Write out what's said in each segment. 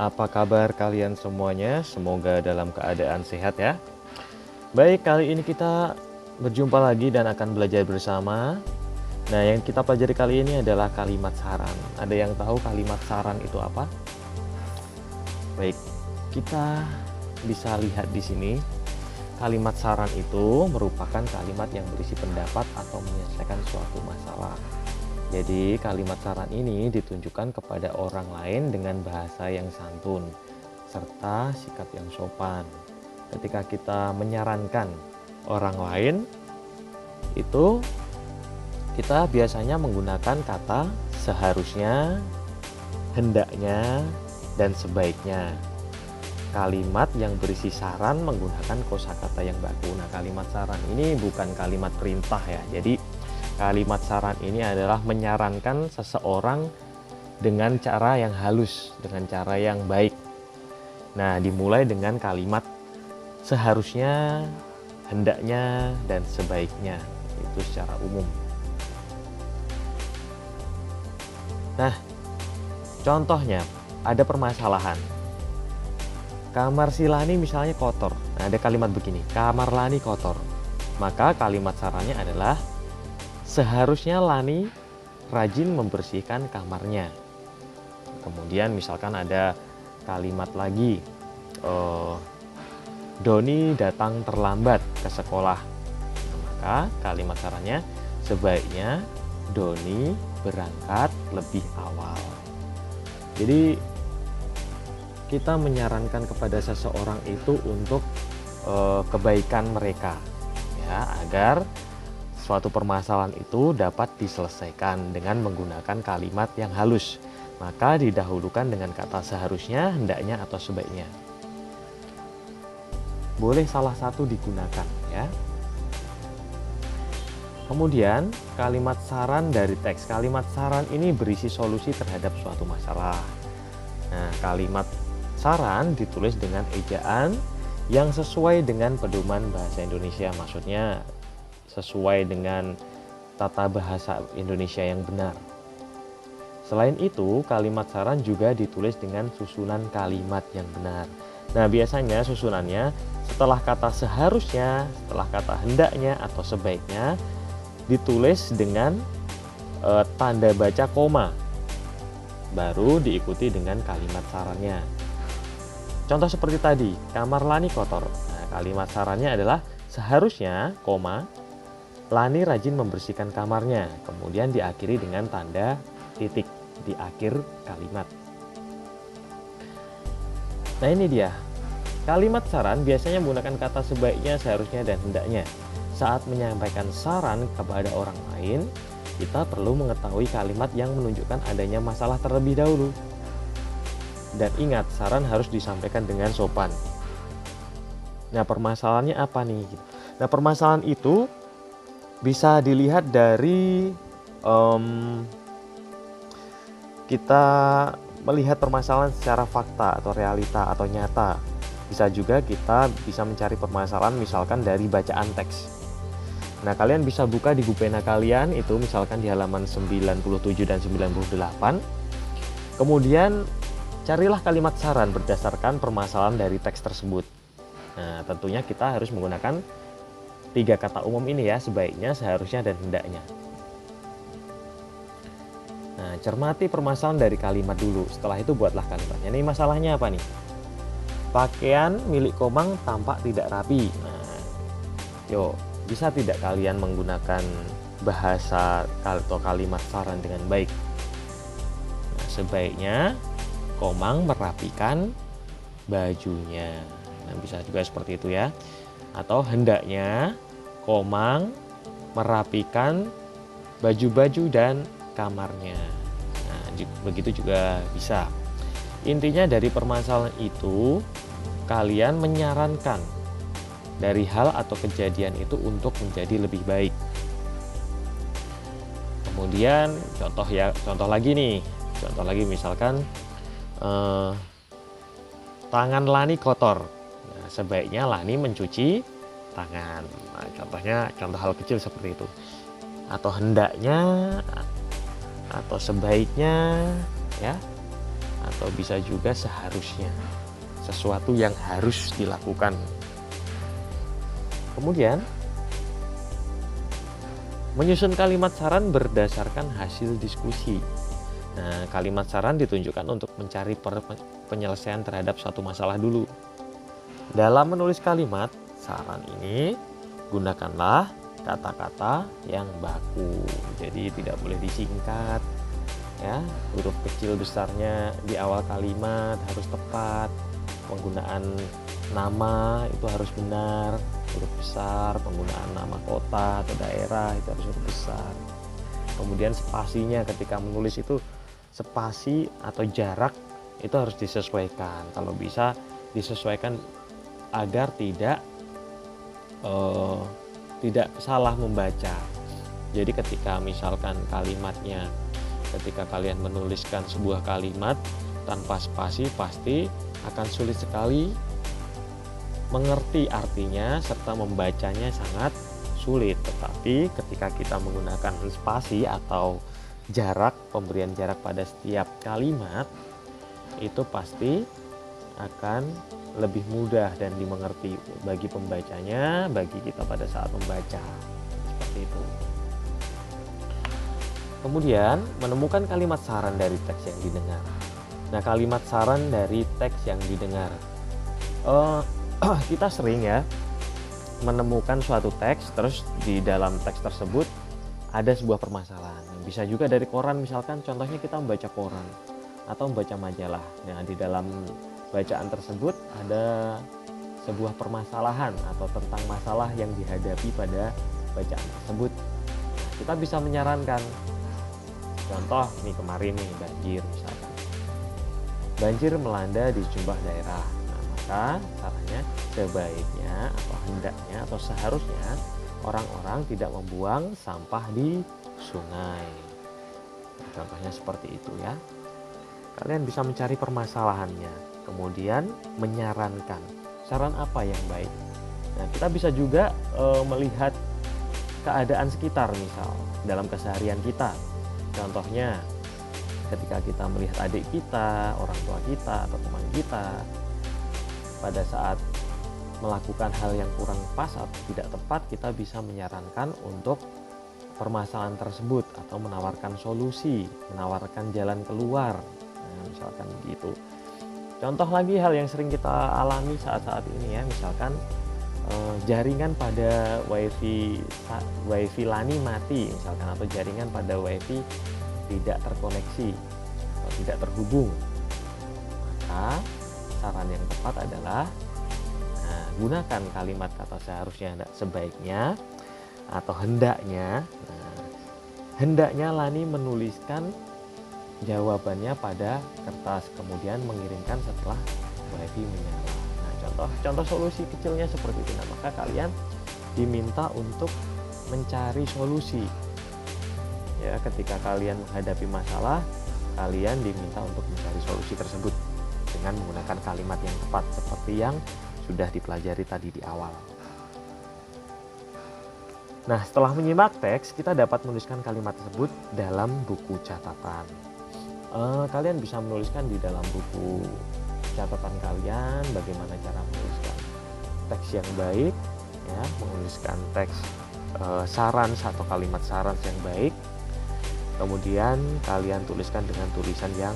Apa kabar kalian semuanya? Semoga dalam keadaan sehat ya. Baik, kali ini kita berjumpa lagi dan akan belajar bersama. Nah, yang kita pelajari kali ini adalah kalimat saran. Ada yang tahu kalimat saran itu apa? Baik, kita bisa lihat di sini. Kalimat saran itu merupakan kalimat yang berisi pendapat atau menyelesaikan suatu masalah. Jadi kalimat saran ini ditunjukkan kepada orang lain dengan bahasa yang santun serta sikap yang sopan. Ketika kita menyarankan orang lain, itu kita biasanya menggunakan kata seharusnya, hendaknya, dan sebaiknya. Kalimat yang berisi saran menggunakan kosakata yang baku. Nah, kalimat saran ini bukan kalimat perintah ya. Jadi kalimat saran ini adalah menyarankan seseorang dengan cara yang halus, dengan cara yang baik. Nah, dimulai dengan kalimat seharusnya, hendaknya, dan sebaiknya. Itu secara umum. Nah, contohnya ada permasalahan. Kamar si Lani misalnya kotor. Nah, ada kalimat begini, kamar Lani kotor. Maka kalimat sarannya adalah seharusnya Lani rajin membersihkan kamarnya. Kemudian misalkan ada kalimat lagi, Doni datang terlambat ke sekolah. Maka kalimat sarannya sebaiknya Doni berangkat lebih awal. Jadi kita menyarankan kepada seseorang itu untuk kebaikan mereka, ya, agar suatu permasalahan itu dapat diselesaikan dengan menggunakan kalimat yang halus. Maka didahulukan dengan kata seharusnya, hendaknya, atau sebaiknya. Boleh salah satu digunakan, ya. Kemudian kalimat saran dari teks. Kalimat saran ini berisi solusi terhadap suatu masalah. Nah, kalimat saran ditulis dengan ejaan yang sesuai dengan pedoman bahasa Indonesia, maksudnya sesuai dengan tata bahasa Indonesia yang benar. Selain itu, kalimat saran juga ditulis dengan susunan kalimat yang benar. Nah, biasanya susunannya setelah kata seharusnya, setelah kata hendaknya atau sebaiknya, ditulis dengan tanda baca koma, baru diikuti dengan kalimat sarannya. Contoh seperti tadi, kamar Lani kotor. Nah, kalimat sarannya adalah seharusnya, koma, Lani rajin membersihkan kamarnya. Kemudian diakhiri dengan tanda titik di akhir kalimat. Nah, ini dia. Kalimat saran biasanya menggunakan kata sebaiknya, seharusnya, dan hendaknya. Saat menyampaikan saran kepada orang lain, kita perlu mengetahui kalimat yang menunjukkan adanya masalah terlebih dahulu. Dan ingat, saran harus disampaikan dengan sopan. Nah, permasalahannya apa nih? Nah, permasalahan itu bisa dilihat dari kita melihat permasalahan secara fakta atau realita atau nyata. Bisa juga kita bisa mencari permasalahan misalkan dari bacaan teks. Nah, kalian bisa buka di buku pena kalian itu misalkan di halaman 97 dan 98. Kemudian carilah kalimat saran berdasarkan permasalahan dari teks tersebut. Nah, tentunya kita harus menggunakan 3 kata umum ini ya, sebaiknya, seharusnya, dan hendaknya. Nah, cermati permasalahan dari kalimat dulu. Setelah itu buatlah kalimatnya. Ini masalahnya apa nih? Pakaian milik Komang tampak tidak rapi. Nah, yuk, bisa tidak kalian menggunakan bahasa atau kalimat saran dengan baik? Nah, sebaiknya Komang merapikan bajunya. Nah, bisa juga seperti itu ya. Atau hendaknya Komang merapikan baju-baju dan kamarnya. Nah, begitu juga bisa. Intinya dari permasalahan itu, kalian menyarankan dari hal atau kejadian itu untuk menjadi lebih baik. Kemudian contoh lagi nih. Contoh lagi misalkan tangan Lani kotor. Nah, sebaiknya Lani mencuci tangan. Nah, contoh hal kecil seperti itu. Atau hendaknya, atau sebaiknya, ya. atau bisa juga seharusnya, sesuatu yang harus dilakukan. Kemudian menyusun kalimat saran berdasarkan hasil diskusi. Nah, kalimat saran ditunjukkan untuk mencari penyelesaian terhadap suatu masalah dulu. Dalam menulis kalimat saran ini, gunakanlah kata-kata yang baku. Jadi tidak boleh disingkat, ya. Huruf kecil besarnya di awal kalimat harus tepat. Penggunaan nama itu harus benar, huruf besar. Penggunaan nama kota atau daerah itu harus huruf besar. Kemudian spasinya, ketika menulis itu spasi atau jarak itu harus disesuaikan. Kalau bisa disesuaikan agar tidak salah membaca. Jadi ketika misalkan kalimatnya, ketika kalian menuliskan sebuah kalimat tanpa spasi, pasti akan sulit sekali mengerti artinya serta membacanya sangat sulit. Tetapi ketika kita menggunakan spasi atau jarak, pemberian jarak pada setiap kalimat, itu pasti akan lebih mudah dan dimengerti bagi pembacanya, bagi kita pada saat membaca. Seperti itu. Kemudian menemukan kalimat saran dari teks yang didengar. Nah, kalimat saran dari teks yang didengar, kita sering ya menemukan suatu teks, terus di dalam teks tersebut ada sebuah permasalahan. Bisa juga dari koran, misalkan contohnya kita membaca koran atau membaca majalah. Nah, di dalam bacaan tersebut ada sebuah permasalahan atau tentang masalah yang dihadapi pada bacaan tersebut. Kita bisa menyarankan, contoh nih kemarin nih banjir misalkan. Banjir melanda di sejumlah daerah. Nah, maka caranya sebaiknya atau hendaknya atau seharusnya orang-orang tidak membuang sampah di sungai. Contohnya seperti itu ya. Kalian bisa mencari permasalahannya, kemudian menyarankan saran apa yang baik. Nah, kita bisa juga melihat keadaan sekitar, misal dalam keseharian kita. Contohnya ketika kita melihat adik kita, orang tua kita, atau teman kita pada saat melakukan hal yang kurang pas atau tidak tepat, kita bisa menyarankan untuk permasalahan tersebut atau menawarkan solusi, menawarkan jalan keluar. Nah, misalkan begitu. Contoh lagi hal yang sering kita alami saat-saat ini ya, misalkan jaringan pada wifi LAN mati misalkan, atau jaringan pada wifi tidak terkoneksi atau tidak terhubung. Maka saran yang tepat adalah gunakan kalimat kata seharusnya, sebaiknya, atau hendaknya. Hendaknya Lani menuliskan jawabannya pada kertas, kemudian mengirimkan setelah wifi menyala. Nah, contoh solusi kecilnya seperti itu. Nah, maka kalian diminta untuk mencari solusi. Ya, ketika kalian menghadapi masalah, kalian diminta untuk mencari solusi tersebut dengan menggunakan kalimat yang tepat seperti yang sudah dipelajari tadi di awal. Nah, setelah menyimak teks, kita dapat menuliskan kalimat tersebut dalam buku catatan. Kalian bisa menuliskan di dalam buku catatan kalian bagaimana cara menuliskan teks yang baik, ya, menuliskan teks saran atau kalimat saran yang baik. Kemudian kalian tuliskan dengan tulisan yang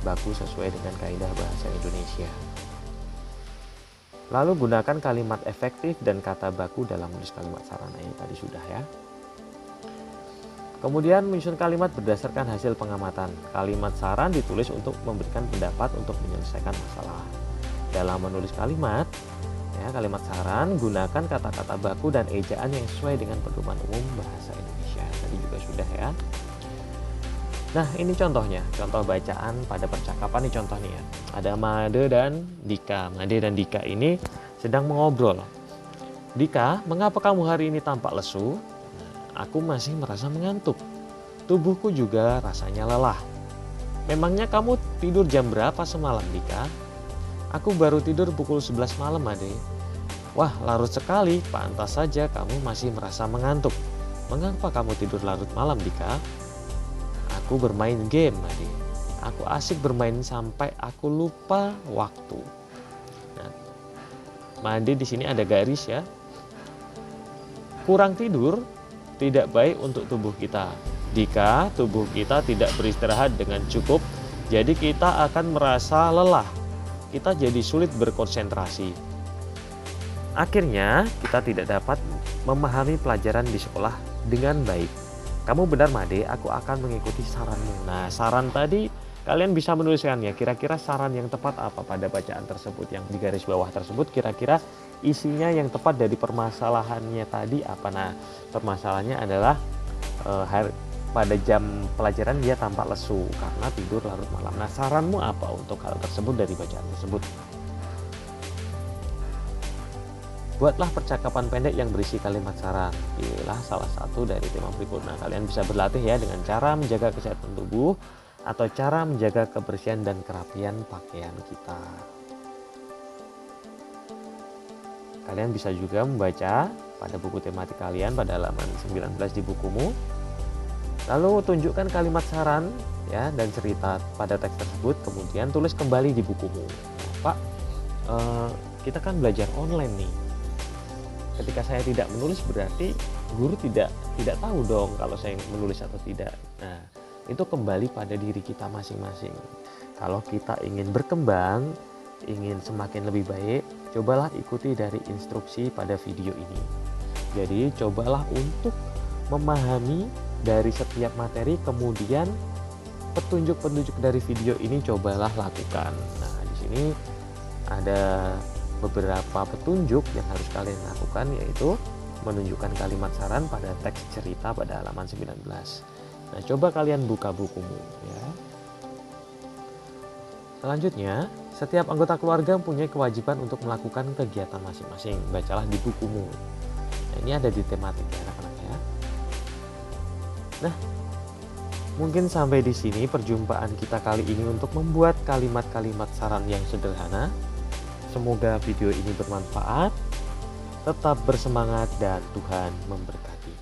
bagus sesuai dengan kaidah bahasa Indonesia. Lalu gunakan kalimat efektif dan kata baku dalam menulis kalimat saran. Ini tadi sudah ya. Kemudian menyusun kalimat berdasarkan hasil pengamatan. Kalimat saran ditulis untuk memberikan pendapat untuk menyelesaikan masalah. Dalam menulis kalimat, ya, kalimat saran, gunakan kata-kata baku dan ejaan yang sesuai dengan pedoman umum bahasa Indonesia. Tadi juga sudah ya. Nah, ini contohnya, contoh bacaan pada percakapan. Ini contoh nih ya. Ada Made dan Dika. Made dan Dika ini sedang mengobrol. Dika, mengapa kamu hari ini tampak lesu? Aku masih merasa mengantuk. Tubuhku juga rasanya lelah. Memangnya kamu tidur jam berapa semalam, Dika? Aku baru tidur pukul 11 malam, Made. Wah, larut sekali. Pantas saja kamu masih merasa mengantuk. Mengapa kamu tidur larut malam, Dika? Aku bermain game, Made. Aku asik bermain sampai aku lupa waktu. Nah, Made di sini ada garis ya. Kurang tidur tidak baik untuk tubuh kita. Jika tubuh kita tidak beristirahat dengan cukup, jadi kita akan merasa lelah. Kita jadi sulit berkonsentrasi. Akhirnya kita tidak dapat memahami pelajaran di sekolah dengan baik. Kamu benar Made, aku akan mengikuti saranmu. Nah, saran tadi kalian bisa menuliskannya. Kira-kira saran yang tepat apa pada bacaan tersebut yang di garis bawah tersebut? Kira-kira isinya yang tepat dari permasalahannya tadi apa? Nah, permasalahannya adalah pada jam pelajaran dia tampak lesu karena tidur larut malam. Nah, saranmu apa untuk hal tersebut dari bacaan tersebut? Buatlah percakapan pendek yang berisi kalimat saran. Pilihlah salah satu dari tema berikut. Nah, kalian bisa berlatih ya dengan cara menjaga kesehatan tubuh atau cara menjaga kebersihan dan kerapian pakaian kita. Kalian bisa juga membaca pada buku tematik kalian pada halaman 19 di bukumu. Lalu tunjukkan kalimat saran ya dan cerita pada teks tersebut, kemudian tulis kembali di bukumu. Nah, Pak, kita kan belajar online nih. Ketika saya tidak menulis berarti guru tidak tahu dong kalau saya menulis atau tidak. Nah, itu kembali pada diri kita masing-masing. Kalau kita ingin berkembang, ingin semakin lebih baik, cobalah ikuti dari instruksi pada video ini. Jadi cobalah untuk memahami dari setiap materi, kemudian petunjuk-petunjuk dari video ini cobalah lakukan. Nah, di sini ada beberapa petunjuk yang harus kalian lakukan, yaitu menunjukkan kalimat saran pada teks cerita pada halaman 19. Nah, coba kalian buka bukumu ya. Selanjutnya, setiap anggota keluarga mempunyai kewajiban untuk melakukan kegiatan masing-masing. Bacalah di bukumu. Nah, ini ada di tematik ya anak-anak ya. Nah, mungkin sampai di sini perjumpaan kita kali ini untuk membuat kalimat-kalimat saran yang sederhana. Semoga video ini bermanfaat. Tetap bersemangat dan Tuhan memberkati.